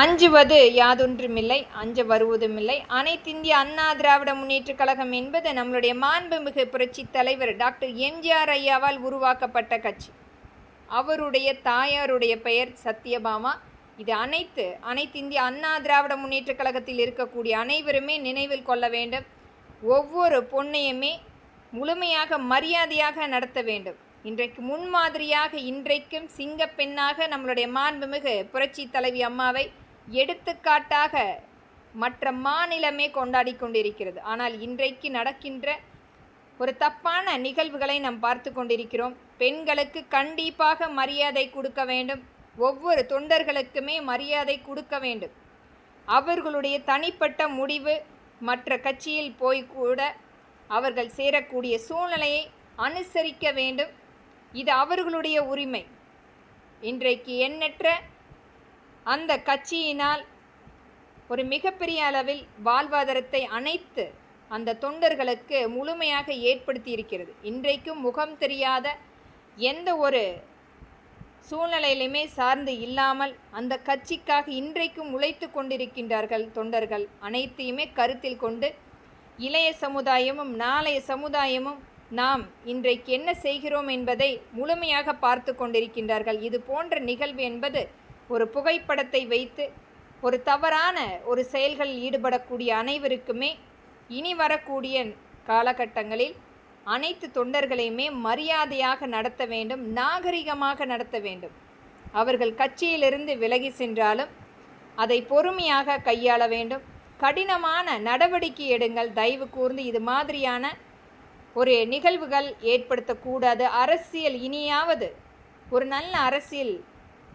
அஞ்சுவது யாதொன்றுமில்லை, அஞ்ச வருவதுமில்லை. அனைத்திந்திய அண்ணா திராவிட முன்னேற்றக் கழகம் என்பது நம்மளுடைய மாண்புமிகு புரட்சி தலைவர் டாக்டர் எம்ஜிஆர் ஐயாவால் உருவாக்கப்பட்ட கட்சி. அவருடைய தாயாருடைய பெயர் சத்யபாமா. இது அனைத்திந்திய அண்ணா திராவிட முன்னேற்றக் கழகத்தில் இருக்கக்கூடிய அனைவருமே நினைவில் கொள்ள வேண்டும். ஒவ்வொரு பொண்ணையுமே முழுமையாக மரியாதையாக நடத்த வேண்டும். இன்றைக்கு முன்மாதிரியாக இன்றைக்கும் சிங்கப்பெண்ணாக நம்மளுடைய மாண்புமிகு புரட்சி தலைவி அம்மாவை எடுத்துக்காட்டாக மற்ற மாநிலமே கொண்டாடி கொண்டிருக்கிறது. ஆனால் இன்றைக்கு நடக்கின்ற ஒரு தப்பான நிகழ்வுகளை நாம் பார்த்து கொண்டிருக்கிறோம். பெண்களுக்கு கண்டிப்பாக மரியாதை கொடுக்க வேண்டும். ஒவ்வொரு தொண்டர்களுக்குமே மரியாதை கொடுக்க வேண்டும். அவர்களுடைய தனிப்பட்ட முடிவு மற்ற கட்சியில் போய் கூட அவர்கள் சேரக்கூடிய சூழ்நிலையை அனுசரிக்க வேண்டும். இது அவர்களுடைய உரிமை. இன்றைக்கு எண்ணற்ற அந்த கட்சியினால் ஒரு மிகப்பெரிய அளவில் வாழ்வாதாரத்தை அனைத்து அந்த தொண்டர்களுக்கு முழுமையாக ஏற்படுத்தி இருக்கிறது. இன்றைக்கும் முகம் தெரியாத எந்த ஒரு சூழ்நிலையிலுமே சார்ந்து இல்லாமல் அந்த கட்சிக்காக இன்றைக்கும் உழைத்து கொண்டிருக்கின்றார்கள் தொண்டர்கள். அனைத்தையுமே கருத்தில் கொண்டு இளைய சமுதாயமும் நாளைய சமுதாயமும் நாம் இன்றைக்கு என்ன செய்கிறோம் என்பதை முழுமையாக பார்த்து கொண்டிருக்கின்றார்கள். இது போன்ற நிகழ்வு என்பது ஒரு புகைப்படத்தை வைத்து ஒரு தவறான ஒரு செயல்களில் ஈடுபடக்கூடிய அனைவருக்குமே இனி வரக்கூடிய காலகட்டங்களில் அனைத்து தொண்டர்களையுமே மரியாதையாக நடத்த வேண்டும், நாகரிகமாக நடத்த வேண்டும். அவர்கள் கட்சியிலிருந்து விலகி சென்றாலும் அதை பொறுமையாக கையாள வேண்டும். கடினமான நடவடிக்கை எடுங்கள். தயவு கூர்ந்து இது மாதிரியான ஒரு நிகழ்வுகள் ஏற்படுத்தக்கூடாது. அரசியல் இனியாவது ஒரு நல்ல அரசியல்,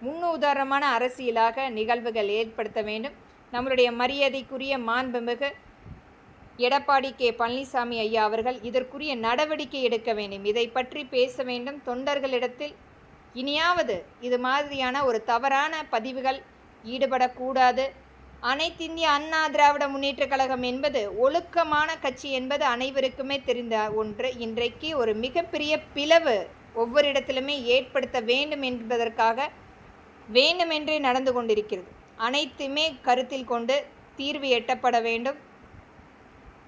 முன்னுதாரணமான அரசியலாக நிகழ்வுகள் ஏற்படுத்த வேண்டும். நம்மளுடைய மரியாதைக்குரிய மாண்புமிகு எடப்பாடி கே பழனிசாமி ஐயா அவர்கள் இதற்குரிய நடவடிக்கை எடுக்க வேண்டும். இதை பற்றி பேச வேண்டும். தொண்டர்களிடத்தில் இனியாவது இது மாதிரியான ஒரு தவறான பதிவுகள் ஈடுபடக்கூடாது. அனைத்திந்திய அண்ணா திராவிட முன்னேற்றக் கழகம் என்பது ஒழுக்கமான கட்சி என்பது அனைவருக்குமே தெரிந்த ஒன்று. இன்றைக்கு ஒரு மிகப்பெரிய பிளவு ஒவ்வொரு இடத்திலுமே ஏற்படுத்த வேண்டும் என்பதற்காக வேண்டுமென்றே நடந்து கொண்டிருக்கிறது. அனைத்துமே கருத்தில் கொண்டு தீர்வு எட்டப்பட வேண்டும்.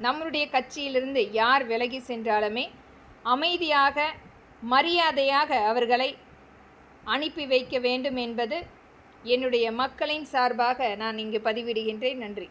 நம்முடைய கட்சியிலிருந்து யார் விலகி சென்றாலுமே அமைதியாக மரியாதையாக அவர்களை அனுப்பி வைக்க வேண்டும் என்பது என்னுடைய மக்களின் சார்பாக நான் இங்கு பதிவிடுகின்றேன். நன்றி.